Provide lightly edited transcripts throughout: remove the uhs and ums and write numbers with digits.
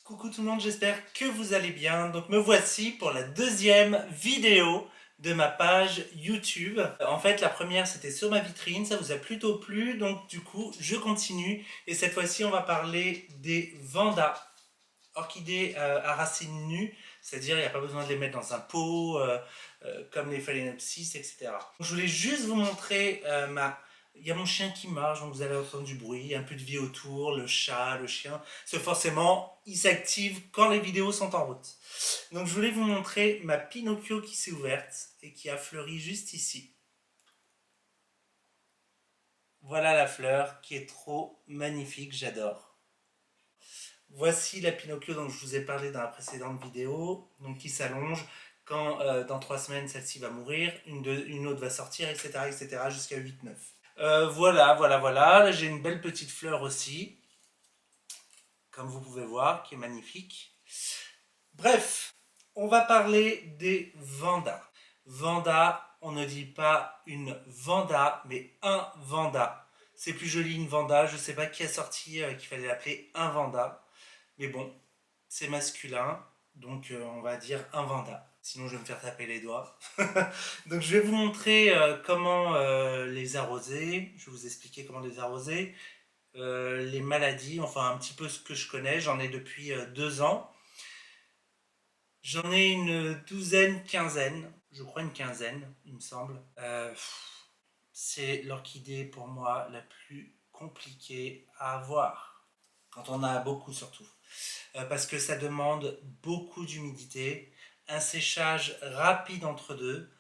Coucou tout le monde, j'espère que vous allez bien. Donc me voici pour la deuxième vidéo de ma page YouTube. En fait, la première c'était sur ma vitrine, ça vous a plutôt plu, donc du coup je continue. Et cette fois-ci on va parler des Vanda, orchidées à racines nues, c'est-à-dire il n'y a pas besoin de les mettre dans un pot comme les phalaenopsis, etc. Je voulais juste vous montrer il y a mon chien qui marche, donc vous allez entendre du bruit, un peu de vie autour, le chat, le chien. C'est forcément, il s'active quand les vidéos sont en route. Donc je voulais vous montrer ma Pinocchio qui s'est ouverte et qui a fleuri juste ici. Voilà la fleur qui est trop magnifique, j'adore. Voici la Pinocchio dont je vous ai parlé dans la précédente vidéo, donc qui s'allonge. Quand dans 3 semaines celle-ci va mourir, une autre va sortir, etc., etc., jusqu'à 8-9. Voilà. Là, j'ai une belle petite fleur aussi, comme vous pouvez voir, qui est magnifique. Bref, on va parler des Vandas. Vanda, on ne dit pas une Vanda, mais un Vanda. C'est plus joli une Vanda, je ne sais pas qui a sorti qu'il fallait l'appeler un Vanda. Mais bon, c'est masculin, donc on va dire un Vanda. Sinon, je vais me faire taper les doigts. Donc, je vais vous montrer comment les arroser. Je vais vous expliquer comment les arroser. Les maladies, enfin un petit peu ce que je connais. J'en ai depuis 2 ans. J'en ai une douzaine, quinzaine. Je crois une quinzaine, il me semble. C'est l'orchidée pour moi la plus compliquée à avoir. Quand on a beaucoup surtout. Parce que ça demande beaucoup d'humidité, un séchage rapide entre deux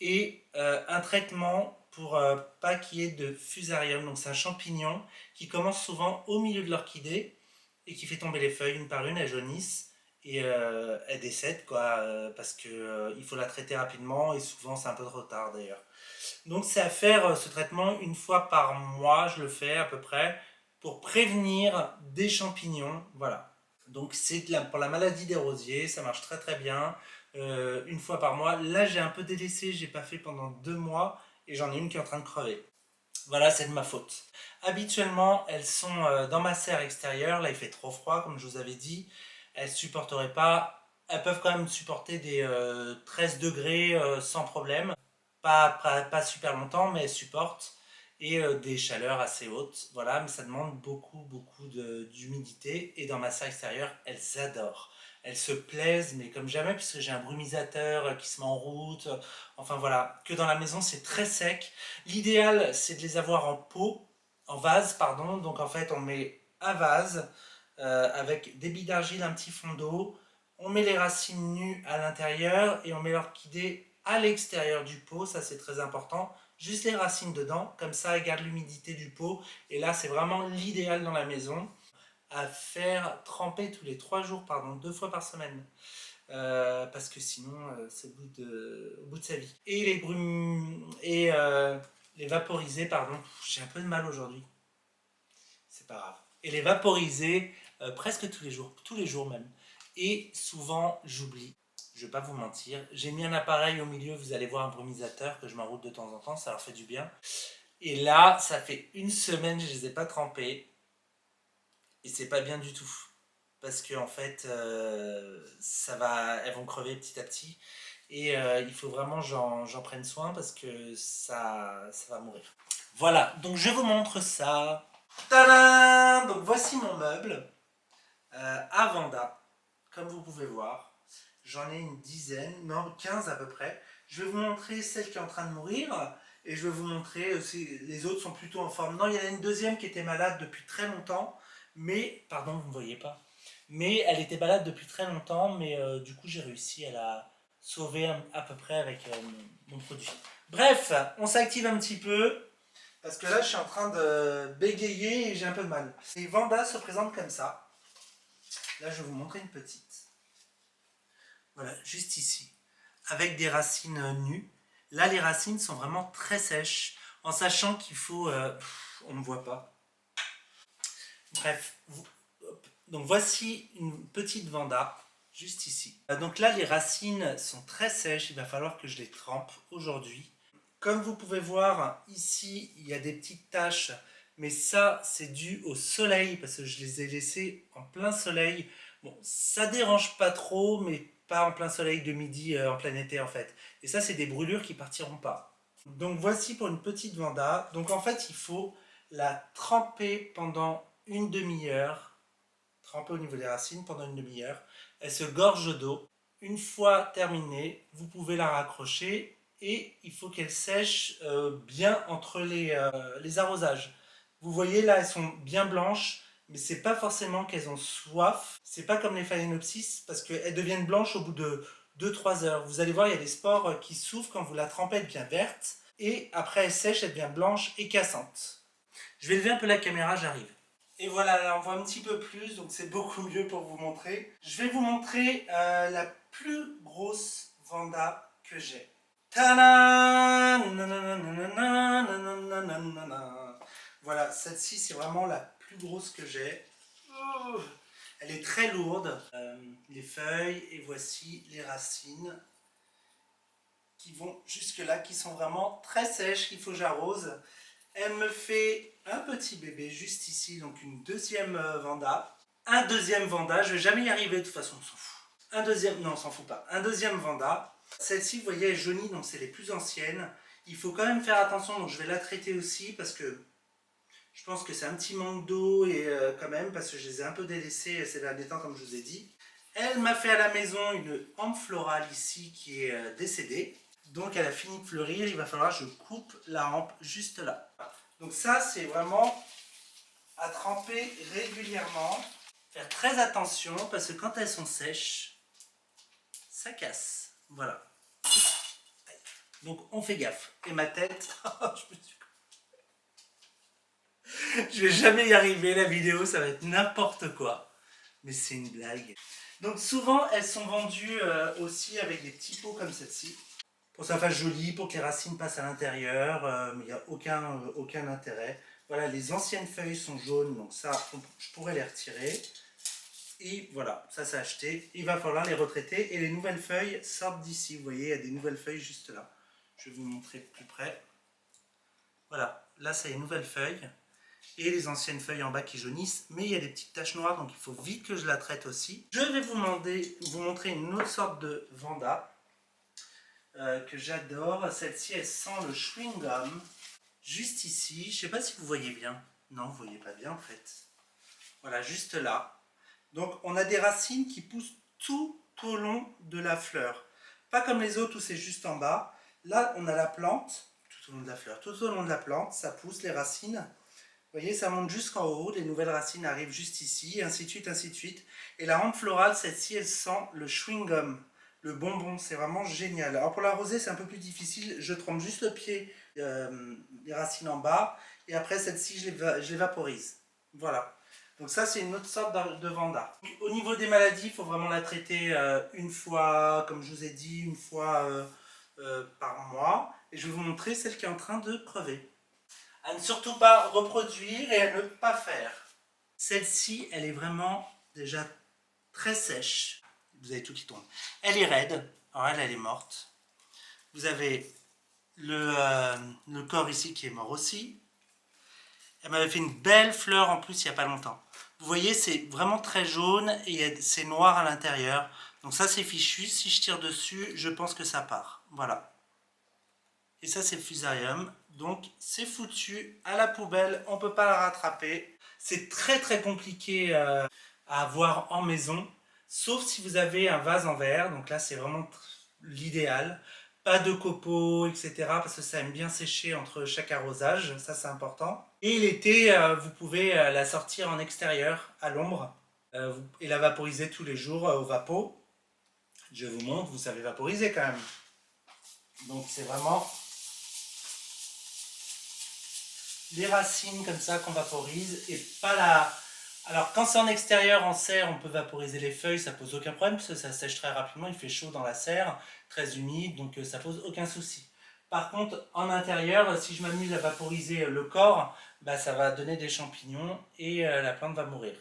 et un traitement pour pas qu'il y ait de fusarium. Donc c'est un champignon qui commence souvent au milieu de l'orchidée et qui fait tomber les feuilles une par une, elles jaunissent et elles décèdent quoi, parce que il faut la traiter rapidement et souvent c'est un peu trop tard d'ailleurs. Donc c'est à faire ce traitement une fois par mois, je le fais à peu près, pour prévenir des champignons. Voilà. Donc c'est pour la maladie des rosiers, ça marche très très bien. Une fois par mois. Là j'ai un peu délaissé, j'ai pas fait pendant 2 mois et j'en ai une qui est en train de crever. Voilà, c'est de ma faute. Habituellement, elles sont dans ma serre extérieure. Là, il fait trop froid, comme je vous avais dit. Elles supporteraient pas. Elles peuvent quand même supporter des 13 degrés sans problème. Pas super longtemps, mais elles supportent. Et des chaleurs assez hautes. Voilà, mais ça demande beaucoup d'humidité. Et dans ma serre extérieure, elles adorent. Elles se plaisent, mais comme jamais, puisque j'ai un brumisateur qui se met en route. Enfin voilà, que dans la maison, c'est très sec. L'idéal, c'est de les avoir en pot, en vase, pardon. Donc en fait, on met un vase avec des billes d'argile, un petit fond d'eau. On met les racines nues à l'intérieur et on met l'orchidée à l'extérieur du pot. Ça, c'est très important. Juste les racines dedans, comme ça, elle garde l'humidité du pot. Et là, c'est vraiment l'idéal dans la maison à faire tremper tous les 3 jours, pardon, 2 fois par semaine. Parce que sinon, c'est au bout de sa vie. Et les vaporiser, pardon. J'ai un peu de mal aujourd'hui. C'est pas grave. Et les vaporiser presque tous les jours même. Et souvent, j'oublie. Je vais pas vous mentir. J'ai mis un appareil au milieu, vous allez voir un brumisateur que je m'enroule de temps en temps, ça leur fait du bien. Et là, ça fait une semaine, je les ai pas trempés. Et c'est pas bien du tout. Parce que en fait, elles vont crever petit à petit. Et il faut vraiment j'en prenne soin parce que ça va mourir. Voilà, donc je vous montre ça. Tadam! Donc voici mon meuble à Vanda. Comme vous pouvez voir, j'en ai une dizaine, non 15 à peu près. Je vais vous montrer celle qui est en train de mourir. Et je vais vous montrer aussi, les autres sont plutôt en forme. Non, il y en a une deuxième qui était malade depuis très longtemps. Mais, pardon, vous ne me voyez pas. Mais elle était malade depuis très longtemps. Mais du coup, j'ai réussi à la sauver à peu près avec mon produit. Bref, on s'active un petit peu. Parce que là, je suis en train de bégayer et j'ai un peu de mal. Et Vanda se présente comme ça. Là, je vais vous montrer une petite. Voilà, juste ici. Avec des racines nues. Là, les racines sont vraiment très sèches. En sachant qu'il faut... on ne voit pas. Bref. Donc voici une petite Vanda. Juste ici. Donc là, les racines sont très sèches. Il va falloir que je les trempe aujourd'hui. Comme vous pouvez voir, ici, il y a des petites taches. Mais ça, c'est dû au soleil. Parce que je les ai laissées en plein soleil Bon, ça dérange pas trop, mais pas en plein soleil de midi en plein été en fait. Et ça, c'est des brûlures qui partiront pas. Donc voici pour une petite vanda. Donc en fait, il faut la tremper pendant une demi-heure, tremper au niveau des racines pendant une demi-heure. Elle se gorge d'eau. Une fois terminée, vous pouvez la raccrocher et il faut qu'elle sèche bien entre les arrosages. Vous voyez là, elles sont bien blanches, mais c'est pas forcément qu'elles ont soif. C'est pas comme les phalaenopsis parce qu'elles deviennent blanches au bout de 2-3 heures. Vous allez voir, il y a des spores qui s'ouvrent quand vous la trempez, elle devient verte et après elle sèche, elle devient blanche et cassante. Je vais lever un peu la caméra, j'arrive. Et voilà, là on voit un petit peu plus, donc c'est beaucoup mieux pour vous montrer. Je vais vous montrer la plus grosse vanda que j'ai. Tadam! Voilà, celle-ci c'est vraiment la plus grosse que j'ai. Elle est très lourde. Les feuilles et voici les racines qui vont jusque là, qui sont vraiment très sèches, qu'il faut que j'arrose. Elle me fait un petit bébé juste ici, donc une deuxième vanda. Un deuxième vanda, je vais jamais y arriver de toute façon, on s'en fout. Un deuxième, non on s'en fout pas. Un deuxième vanda. Celle-ci, vous voyez, est jaunie, donc c'est les plus anciennes. Il faut quand même faire attention, donc je vais la traiter aussi parce que je pense que c'est un petit manque d'eau et quand même, parce que je les ai un peu délaissées ces derniers temps, comme je vous ai dit. Elle m'a fait à la maison une hampe florale ici qui est décédée. Donc elle a fini de fleurir, il va falloir que je coupe la hampe juste là. Donc ça c'est vraiment à tremper régulièrement. Faire très attention parce que quand elles sont sèches, ça casse. Voilà. Donc on fait gaffe. Et ma tête, je vais jamais y arriver, la vidéo ça va être n'importe quoi. Mais c'est une blague. Donc souvent elles sont vendues aussi avec des petits pots comme celle-ci. Pour que ça fasse joli, pour que les racines passent à l'intérieur, mais il n'y a aucun intérêt. Voilà, les anciennes feuilles sont jaunes, donc ça, je pourrais les retirer. Et voilà, ça c'est acheté. Il va falloir les retraiter et les nouvelles feuilles sortent d'ici. Vous voyez, il y a des nouvelles feuilles juste là. Je vais vous montrer de plus près. Voilà, là c'est les nouvelles feuilles et les anciennes feuilles en bas qui jaunissent, mais il y a des petites taches noires, donc il faut vite que je la traite aussi. Je vais vous montrer une autre sorte de vanda. Que j'adore. Celle-ci, elle sent le chewing-gum. Juste ici, je ne sais pas si vous voyez bien. Non, vous ne voyez pas bien en fait. Voilà, juste là. Donc on a des racines qui poussent tout au long de la fleur. Pas comme les autres où c'est juste en bas. Là, on a la plante, tout au long de la fleur, tout au long de la plante, ça pousse les racines. Vous voyez, ça monte jusqu'en haut, les nouvelles racines arrivent juste ici, ainsi de suite, ainsi de suite. Et la hampe florale, celle-ci, elle sent le chewing-gum, le bonbon, c'est vraiment génial. Alors pour l'arroser, c'est un peu plus difficile, je trempe juste le pied, les racines en bas, et après celle-ci, je les vaporise. Voilà. Donc ça, c'est une autre sorte de vanda. Au niveau des maladies, il faut vraiment la traiter une fois, comme je vous ai dit, une fois par mois. Et je vais vous montrer celle qui est en train de crever. À ne surtout pas reproduire et à ne pas faire. Celle-ci, elle est vraiment déjà très sèche. Vous avez tout qui tombe. Elle est raide. Alors elle est morte. Vous avez le corps ici qui est mort aussi. Elle m'avait fait une belle fleur en plus il n'y a pas longtemps. Vous voyez, c'est vraiment très jaune et c'est noir à l'intérieur. Donc ça, c'est fichu. Si je tire dessus, je pense que ça part. Voilà. Et ça, c'est le fusarium. Donc, c'est foutu à la poubelle. On ne peut pas la rattraper. C'est très très compliqué à avoir en maison. Sauf si vous avez un vase en verre. Donc là, c'est vraiment l'idéal. Pas de copeaux, etc. Parce que ça aime bien sécher entre chaque arrosage. Ça, c'est important. Et l'été, vous pouvez la sortir en extérieur, à l'ombre. Et la vaporiser tous les jours au vapeau. Je vous montre, vous savez vaporiser quand même. Donc, c'est vraiment les racines comme ça qu'on vaporise et pas la... Alors quand c'est en extérieur, en serre, on peut vaporiser les feuilles, ça pose aucun problème parce que ça sèche très rapidement, il fait chaud dans la serre, très humide, donc ça pose aucun souci. Par contre, en intérieur, si je m'amuse à vaporiser le corps, bah, ça va donner des champignons et la plante va mourir.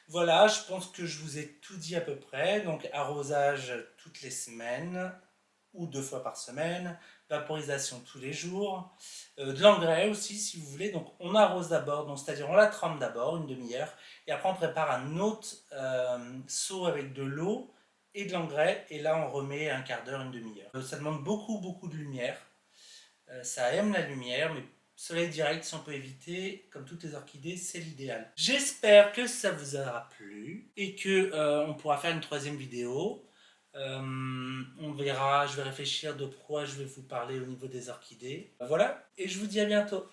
Voilà, je pense que je vous ai tout dit à peu près, donc arrosage toutes les semaines. ou 2 fois par semaine, vaporisation tous les jours, de l'engrais aussi si vous voulez. Donc on arrose d'abord, donc c'est-à-dire on la trempe d'abord une demi-heure, et après on prépare un autre seau avec de l'eau et de l'engrais, et là on remet un quart d'heure, une demi-heure. Ça demande beaucoup de lumière, ça aime la lumière, mais soleil direct, si on peut éviter, comme toutes les orchidées, c'est l'idéal. J'espère que ça vous aura plu et que on pourra faire une troisième vidéo. On verra, je vais réfléchir de quoi je vais vous parler au niveau des orchidées. Voilà, et je vous dis à bientôt.